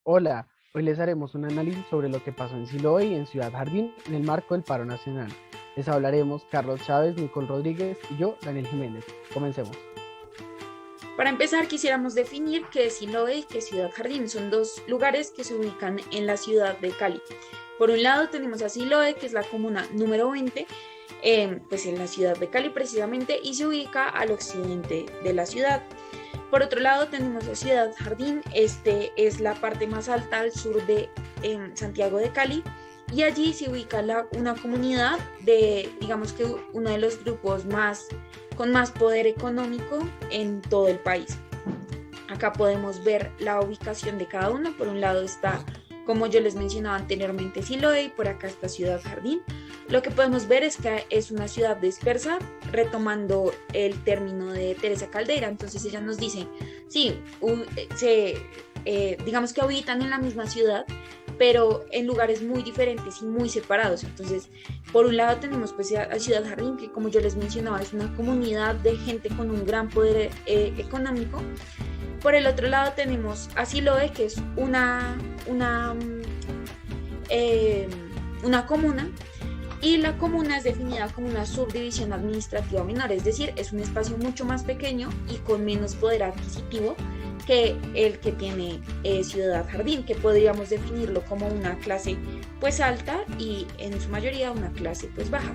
Hola, hoy les haremos un análisis sobre lo que pasó en Siloé y en Ciudad Jardín en el marco del paro nacional. Les hablaremos Carlos Chávez, Nicole Rodríguez y yo, Daniel Jiménez. Comencemos. Para empezar, quisiéramos definir qué es Siloé y qué es Ciudad Jardín. Son dos lugares que se ubican en la ciudad de Cali. Por un lado tenemos a Siloé, que es la comuna número 20, pues en la ciudad de Cali precisamente, y se ubica al occidente de la ciudad. Por otro lado tenemos a Ciudad Jardín, este es la parte más alta al sur de Santiago de Cali, y allí se ubica una comunidad de, digamos que uno de los grupos con más poder económico en todo el país. Acá podemos ver la ubicación de cada uno. Por un lado está, como yo les mencionaba anteriormente, Siloé, y por acá está Ciudad Jardín. Lo que podemos ver es que es una ciudad dispersa, retomando el término de Teresa Caldeira. Entonces ella nos dice, sí, digamos que habitan en la misma ciudad, pero en lugares muy diferentes y muy separados. Entonces, por un lado tenemos pues a Ciudad Jardín, que como yo les mencionaba, es una comunidad de gente con un gran poder económico. Por el otro lado tenemos a Siloé, que es una comuna, y la comuna es definida como una subdivisión administrativa menor, es decir, es un espacio mucho más pequeño y con menos poder adquisitivo que el que tiene Ciudad Jardín, que podríamos definirlo como una clase pues alta y en su mayoría una clase pues baja.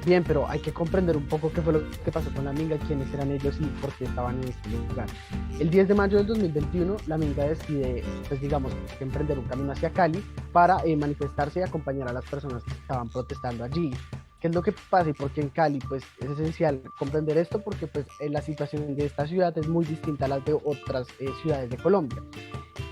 Bien, pero hay que comprender un poco qué fue lo que pasó con la Minga, quiénes eran ellos y por qué estaban en este lugar. El 10 de mayo del 2021, la Minga decide, pues digamos, emprender un camino hacia Cali para manifestarse y acompañar a las personas que estaban protestando allí. ¿Qué es lo que pasa y por qué en Cali? Pues es esencial comprender esto porque pues la situación de esta ciudad es muy distinta a las de otras ciudades de Colombia.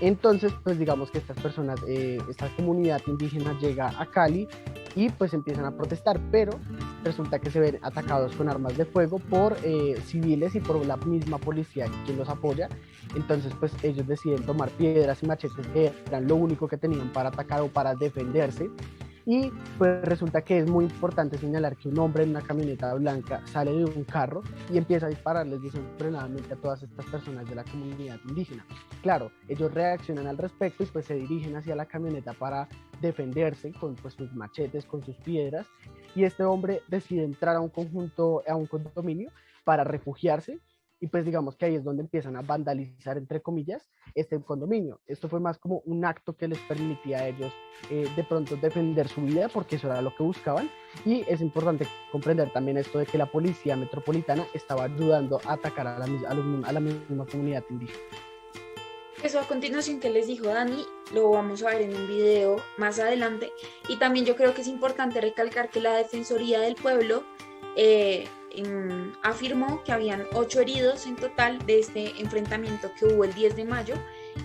Entonces, pues digamos que estas personas, esta comunidad indígena llega a Cali y pues empiezan a protestar, pero resulta que se ven atacados con armas de fuego por civiles y por la misma policía quien los apoya. Entonces, pues ellos deciden tomar piedras y machetes que eran lo único que tenían para atacar o para defenderse. Y pues resulta que es muy importante señalar que un hombre en una camioneta blanca sale de un carro y empieza a dispararles desenfrenadamente a todas estas personas de la comunidad indígena. Claro, ellos reaccionan al respecto y pues se dirigen hacia la camioneta para defenderse con pues, sus machetes, con sus piedras, y este hombre decide entrar a un condominio para refugiarse. Y pues digamos que ahí es donde empiezan a vandalizar, entre comillas, este condominio. Esto fue más como un acto que les permitía a ellos de pronto defender su vida, porque eso era lo que buscaban. Y es importante comprender también esto de que la policía metropolitana estaba ayudando a atacar a la misma comunidad indígena. Eso a continuación que les dijo Dani, lo vamos a ver en un video más adelante. Y también yo creo que es importante recalcar que la Defensoría del Pueblo afirmó que habían 8 heridos en total de este enfrentamiento que hubo el 10 de mayo,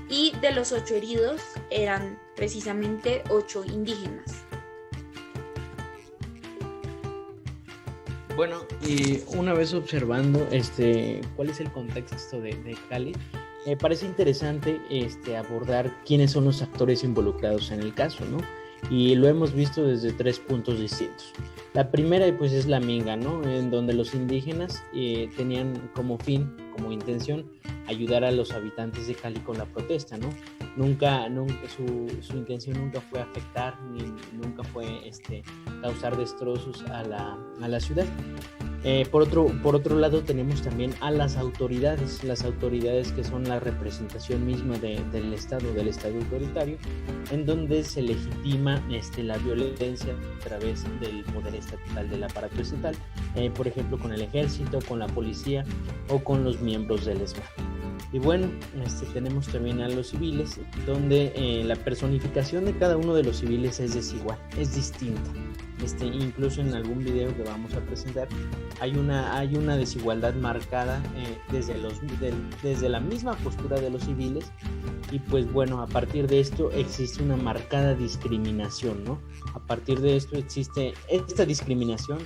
y de los 8 heridos eran precisamente 8 indígenas. Bueno, y una vez observando cuál es el contexto de Cali, me parece interesante abordar quiénes son los actores involucrados en el caso, ¿no? Y lo hemos visto desde 3 puntos distintos. La primera pues es la Minga, ¿no? En donde los indígenas tenían como fin, como intención, ayudar a los habitantes de Cali con la protesta, ¿no? Nunca su intención nunca fue afectar, ni nunca fue causar destrozos a la ciudad. Por otro lado tenemos también a las autoridades que son la representación misma del Estado autoritario, en donde se legitima la violencia a través del poder estatal, del aparato estatal, por ejemplo con el ejército, con la policía o con los miembros del ESMAD. Y bueno, tenemos también a los civiles, donde la personificación de cada uno de los civiles es desigual, es distinta. Incluso en algún video que vamos a presentar hay una desigualdad marcada desde la misma postura de los civiles, y pues bueno, a partir de esto existe una marcada discriminación, ¿no? A partir de esto existe esta discriminación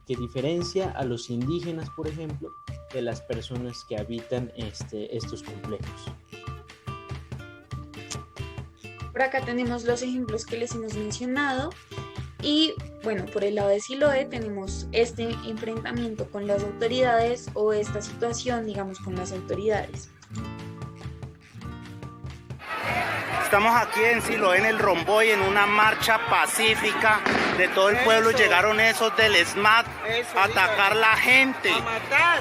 que diferencia a los indígenas, por ejemplo, de las personas que habitan estos complejos. Por acá tenemos los ejemplos que les hemos mencionado. Y bueno, por el lado de Siloé tenemos este enfrentamiento con las autoridades, o esta situación, digamos, con las autoridades. Estamos aquí en Siloé, en el Romboy, en una marcha pacífica de todo el pueblo. Llegaron esos del SMAT a atacar la gente.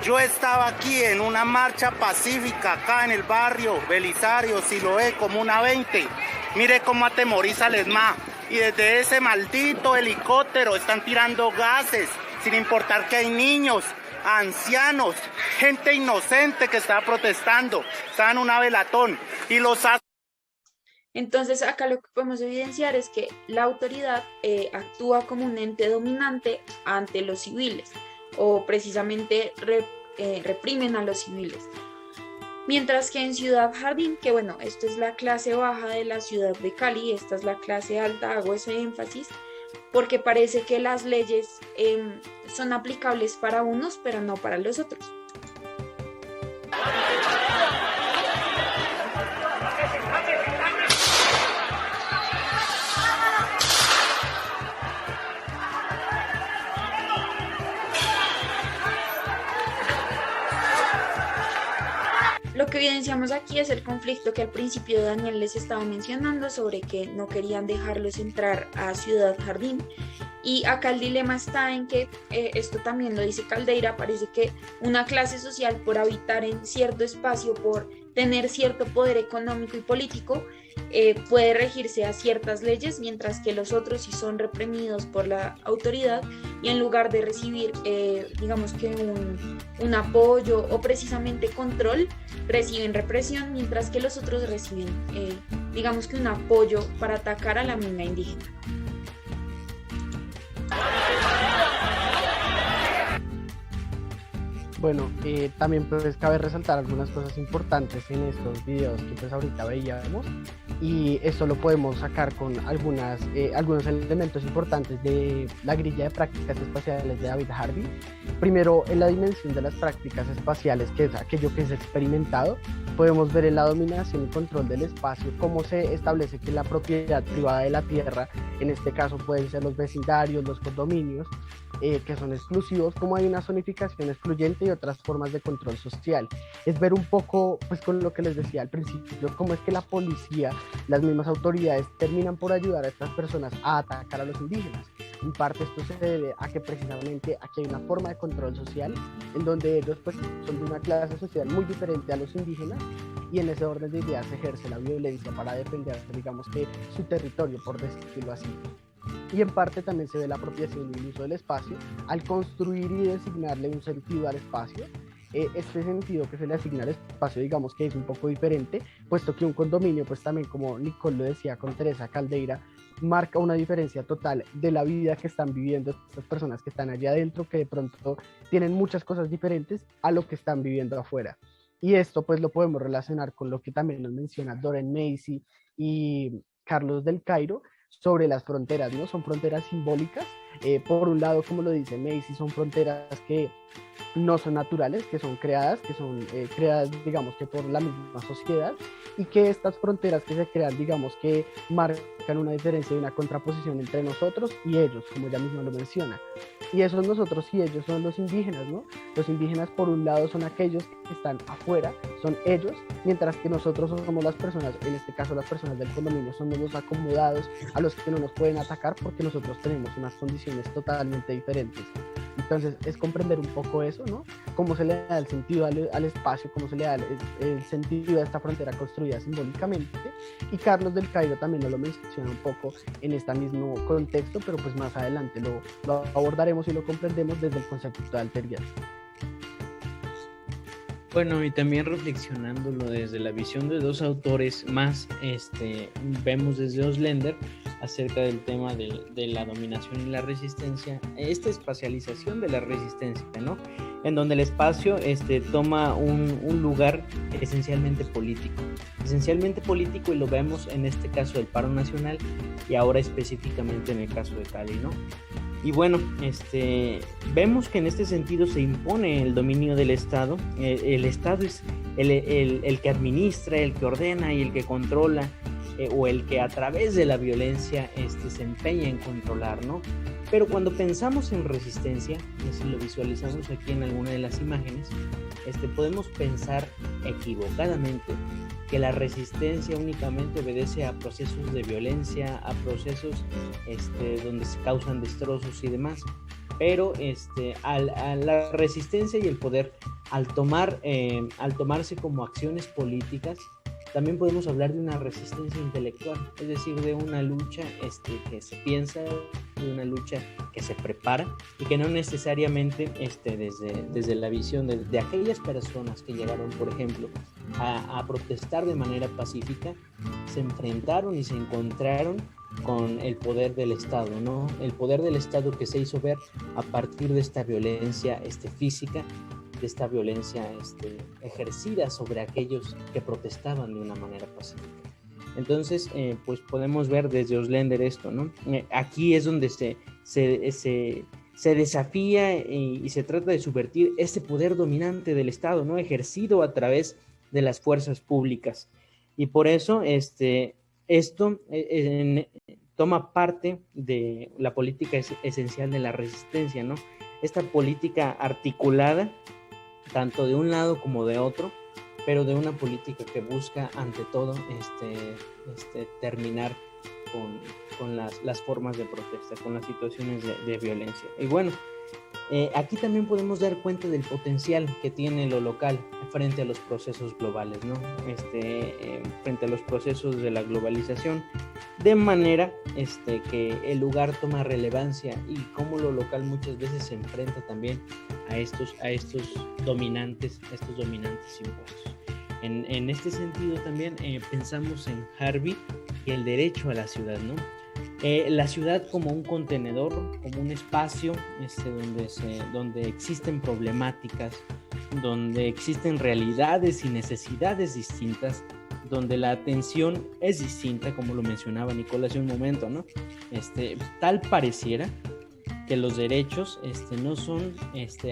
Yo estaba aquí en una marcha pacífica, acá en el barrio Belisario, Siloé, Comuna 20. Mire cómo atemoriza el SMAT. Y desde ese maldito helicóptero están tirando gases, sin importar que hay niños, ancianos, gente inocente que está protestando. Están en una velatón y los... Entonces acá lo que podemos evidenciar es que la autoridad actúa como un ente dominante ante los civiles o precisamente reprimen a los civiles. Mientras que en Ciudad Jardín, que bueno, esto es la clase baja de la ciudad de Cali, esta es la clase alta, hago ese énfasis, porque parece que las leyes son aplicables para unos, pero no para los otros. Lo que evidenciamos aquí es el conflicto que al principio Daniel les estaba mencionando sobre que no querían dejarlos entrar a Ciudad Jardín. Y acá el dilema está en que, esto también lo dice Caldeira, parece que una clase social por habitar en cierto espacio, por tener cierto poder económico y político, puede regirse a ciertas leyes, mientras que los otros sí son reprimidos por la autoridad y en lugar de recibir, digamos que un apoyo o precisamente control, reciben represión, mientras que los otros reciben, digamos que un apoyo para atacar a la minga indígena. Bueno, también pues cabe resaltar algunas cosas importantes en estos videos que pues ahorita veíamos, y esto lo podemos sacar con algunos elementos importantes de la grilla de prácticas espaciales de David Harvey. Primero, en la dimensión de las prácticas espaciales, que es aquello que es experimentado, podemos ver en la dominación y control del espacio cómo se establece que la propiedad privada de la tierra, en este caso pueden ser los vecindarios, los condominios, que son exclusivos, como hay una zonificación excluyente y otras formas de control social. Es ver un poco, pues con lo que les decía al principio, cómo es que la policía, las mismas autoridades terminan por ayudar a estas personas a atacar a los indígenas. En parte esto se debe a que precisamente aquí hay una forma de control social en donde ellos pues son de una clase social muy diferente a los indígenas, y en ese orden de ideas se ejerce la violencia para defender, digamos que su territorio, por decirlo así. Y en parte también se ve la apropiación y el uso del espacio al construir y designarle un sentido al espacio. Este sentido que se le asigna al espacio, digamos que es un poco diferente, puesto que un condominio, pues también como Nicole lo decía con Teresa Caldeira, marca una diferencia total de la vida que están viviendo estas personas que están allá adentro, que de pronto tienen muchas cosas diferentes a lo que están viviendo afuera. Y esto pues lo podemos relacionar con lo que también nos menciona Doreen Macy y Carlos del Cairo, sobre las fronteras, ¿no? Son fronteras simbólicas. Por un lado, como lo dice Macy, son fronteras que no son naturales, que son creadas, digamos que por la misma sociedad, y que estas fronteras que se crean, digamos que marcan una diferencia y una contraposición entre nosotros y ellos, como ella misma lo menciona. Y esos nosotros y ellos son los indígenas, ¿no? Los indígenas, por un lado, son aquellos que están afuera, son ellos, mientras que nosotros somos las personas, en este caso las personas del condominio, somos los acomodados, a los que no nos pueden atacar porque nosotros tenemos unas condiciones totalmente diferentes. Entonces es comprender un poco eso, ¿no? Cómo se le da el sentido al espacio, cómo se le da el sentido a esta frontera construida simbólicamente. Y Carlos del Cairo también nos lo menciona un poco en este mismo contexto, pero pues más adelante lo abordaremos y lo comprendemos desde el concepto de alteridad. Bueno, y también reflexionándolo desde la visión de dos autores más, vemos desde Oslender acerca del tema de la dominación y la resistencia, esta espacialización de la resistencia, ¿no? En donde el espacio toma un lugar esencialmente político, y lo vemos en este caso del paro nacional y ahora específicamente en el caso de Cali, ¿no? Y bueno, vemos que en este sentido se impone el dominio del Estado. El Estado es el que administra, el que ordena y el que controla, o el que a través de la violencia se empeña en controlar, ¿no? Pero cuando pensamos en resistencia, y si lo visualizamos aquí en alguna de las imágenes, podemos pensar equivocadamente que la resistencia únicamente obedece a procesos de violencia, a procesos donde se causan destrozos y demás. Pero a la resistencia y el poder, al tomarse como acciones políticas, también podemos hablar de una resistencia intelectual, es decir, de una lucha que se piensa, de una lucha que se prepara y que no necesariamente desde la visión de aquellas personas que llegaron, por ejemplo, a protestar de manera pacífica, se enfrentaron y se encontraron con el poder del Estado, ¿no? El poder del Estado que se hizo ver a partir de esta violencia física, de esta violencia ejercida sobre aquellos que protestaban de una manera pacífica. Entonces, pues podemos ver desde Ausländer esto, ¿no? Aquí es donde se desafía y se trata de subvertir ese poder dominante del Estado, ¿no? Ejercido a través de las fuerzas públicas. Y por eso esto toma parte de la política esencial de la resistencia, ¿no? Esta política articulada tanto de un lado como de otro, pero de una política que busca ante todo terminar con las formas de protesta, con las situaciones de violencia. Y bueno, aquí también podemos dar cuenta del potencial que tiene lo local frente a los procesos globales, ¿no? Frente a los procesos de la globalización, de manera que el lugar toma relevancia y cómo lo local muchas veces se enfrenta también a estos dominantes impuestos. En este sentido también pensamos en Harvey y el derecho a la ciudad, ¿no? La ciudad como un contenedor, como un espacio donde existen problemáticas, donde existen realidades y necesidades distintas, donde la atención es distinta, como lo mencionaba Nicolás hace un momento, ¿no? Tal pareciera que los derechos no son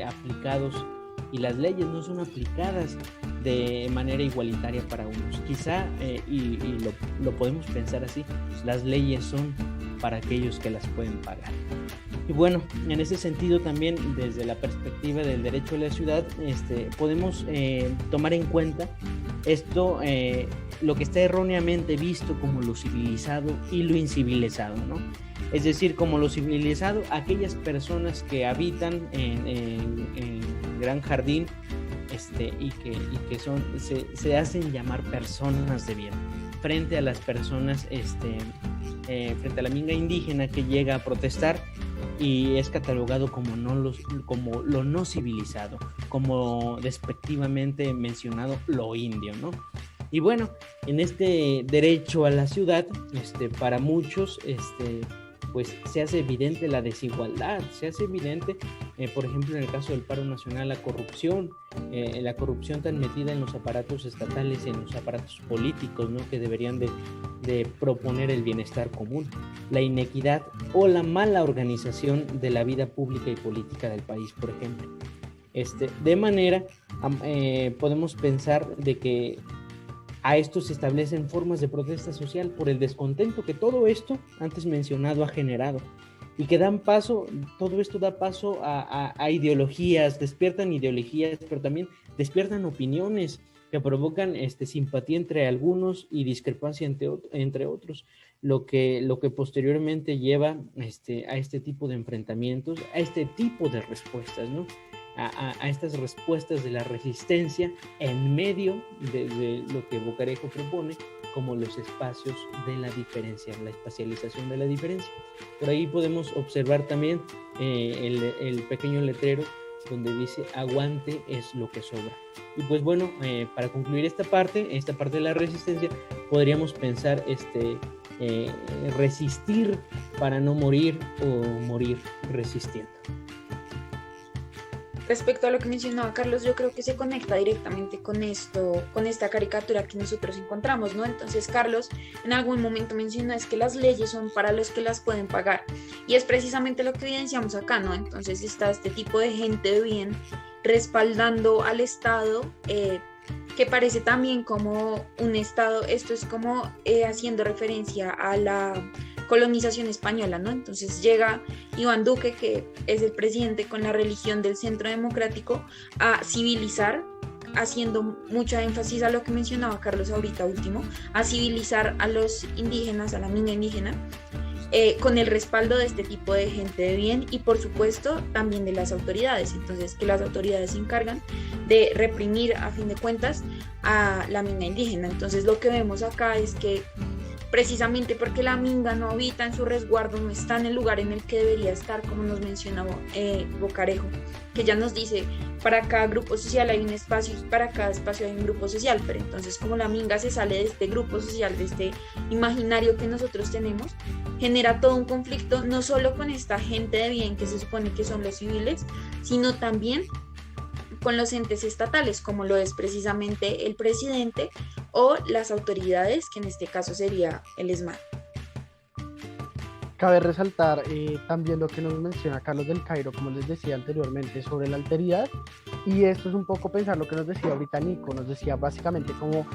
aplicados y las leyes no son aplicadas de manera igualitaria para unos. Quizá, y lo podemos pensar así, las leyes son para aquellos que las pueden pagar. Y bueno, en ese sentido también, desde la perspectiva del derecho a la ciudad, podemos tomar en cuenta esto, lo que está erróneamente visto como lo civilizado y lo incivilizado, ¿no? Es decir, como lo civilizado, aquellas personas que habitan en Gran Jardín y que se hacen llamar personas de bien, frente a las personas, frente a la minga indígena que llega a protestar y es catalogado como lo no civilizado, como despectivamente mencionado lo indio, ¿no? Y bueno, en este derecho a la ciudad, para muchos, pues se hace evidente la desigualdad, se hace evidente, por ejemplo, en el caso del paro nacional, la corrupción tan metida en los aparatos estatales y en los aparatos políticos, ¿no? Que deberían de proponer el bienestar común, la inequidad o la mala organización de la vida pública y política del país, por ejemplo. De manera, podemos pensar de que a esto se establecen formas de protesta social por el descontento que todo esto antes mencionado ha generado y que todo esto da paso a ideologías, despiertan ideologías, pero también despiertan opiniones que provocan simpatía entre algunos y discrepancia entre otros, lo que posteriormente lleva a este tipo de enfrentamientos, a este tipo de respuestas, ¿no? A estas respuestas de la resistencia en medio de lo que Bocarejo propone como los espacios de la diferencia, la espacialización de la diferencia. Por ahí podemos observar también el pequeño letrero donde dice aguante es lo que sobra. Y pues bueno, para concluir esta parte de la resistencia, podríamos pensar resistir para no morir o morir resistiendo. Respecto a lo que mencionaba Carlos, yo creo que se conecta directamente con esta caricatura que nosotros encontramos, ¿no? Entonces, Carlos en algún momento mencionó es que las leyes son para los que las pueden pagar, y es precisamente lo que evidenciamos acá, ¿no? Entonces está este tipo de gente de bien respaldando al Estado, que parece también como un Estado, esto es como haciendo referencia a la colonización española, ¿no? Entonces llega Iván Duque, que es el presidente con la religión del Centro Democrático, a civilizar, haciendo mucha énfasis a lo que mencionaba Carlos ahorita último, a civilizar a los indígenas, a la minga indígena, con el respaldo de este tipo de gente de bien y por supuesto también de las autoridades. Entonces, que las autoridades se encargan de reprimir a fin de cuentas a la minga indígena. Entonces, lo que vemos acá es que precisamente porque la minga no habita en su resguardo, no está en el lugar en el que debería estar, como nos mencionaba Bocarejo, que ya nos dice, para cada grupo social hay un espacio y para cada espacio hay un grupo social, pero entonces como la minga se sale de este grupo social, de este imaginario que nosotros tenemos, genera todo un conflicto, no solo con esta gente de bien que se supone que son los civiles, sino también con los entes estatales, como lo es precisamente el presidente o las autoridades, que en este caso sería el ESMAD. Cabe resaltar también lo que nos menciona Carlos del Cairo, como les decía anteriormente, sobre la alteridad, y esto es un poco pensar lo que nos decía ahorita Nico, nos decía básicamente como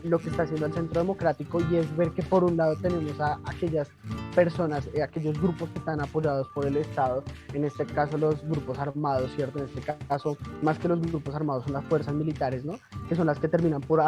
lo que está haciendo el Centro Democrático, y es ver que por un lado tenemos a aquellas personas, aquellos grupos que están apoyados por el Estado, en este caso los grupos armados, ¿cierto? En este caso, más que los grupos armados, son las fuerzas militares, ¿no? Que son las que terminan por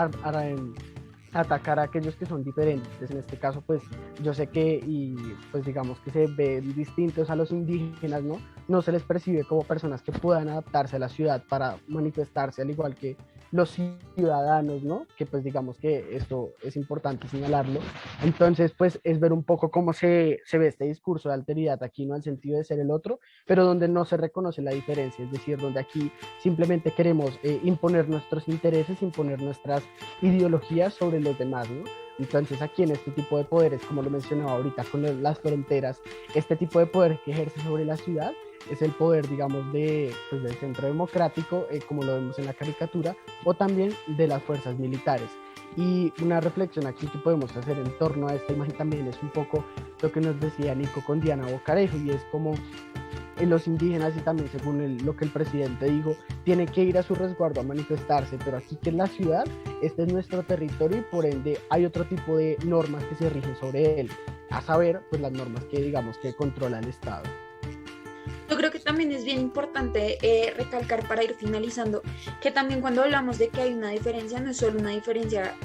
atacar a aquellos que son diferentes. En este caso, pues yo sé que, y pues digamos que se ven distintos a los indígenas, ¿no? No se les percibe como personas que puedan adaptarse a la ciudad para manifestarse, al igual que los ciudadanos, ¿no? Que pues digamos que esto es importante señalarlo. Entonces, pues es ver un poco cómo se ve este discurso de alteridad aquí, no al sentido de ser el otro, pero donde no se reconoce la diferencia, es decir, donde aquí simplemente queremos imponer nuestros intereses, imponer nuestras ideologías sobre los demás, ¿no? Entonces aquí en este tipo de poderes, como lo mencionaba ahorita con las fronteras, este tipo de poder que ejerce sobre la ciudad es el poder, digamos, pues del Centro Democrático, como lo vemos en la caricatura, o también de las fuerzas militares. Y una reflexión aquí que podemos hacer en torno a esta imagen también es un poco lo que nos decía Nico con Diana Bocarejo, y es como los indígenas, y también según lo que el presidente dijo, tienen que ir a su resguardo a manifestarse, pero aquí que es la ciudad, este es nuestro territorio y por ende hay otro tipo de normas que se rigen sobre él, a saber, pues las normas que digamos que controla el Estado. Yo creo que también es bien importante recalcar para ir finalizando que también cuando hablamos de que hay una diferencia, no es solo una diferencia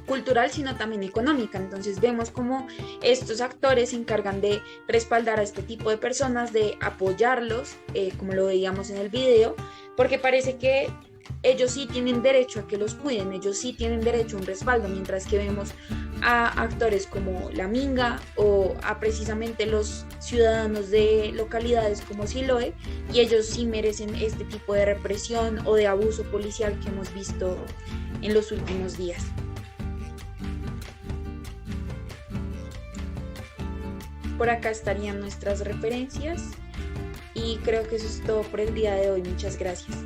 cultural, sino también económica. Entonces vemos cómo estos actores se encargan de respaldar a este tipo de personas, de apoyarlos, como lo veíamos en el video, porque parece que ellos sí tienen derecho a que los cuiden, ellos sí tienen derecho a un respaldo, mientras que vemos a actores como la Minga o a precisamente los ciudadanos de localidades como Siloé, y ellos sí merecen este tipo de represión o de abuso policial que hemos visto en los últimos días. Por acá estarían nuestras referencias y creo que eso es todo por el día de hoy. Muchas gracias.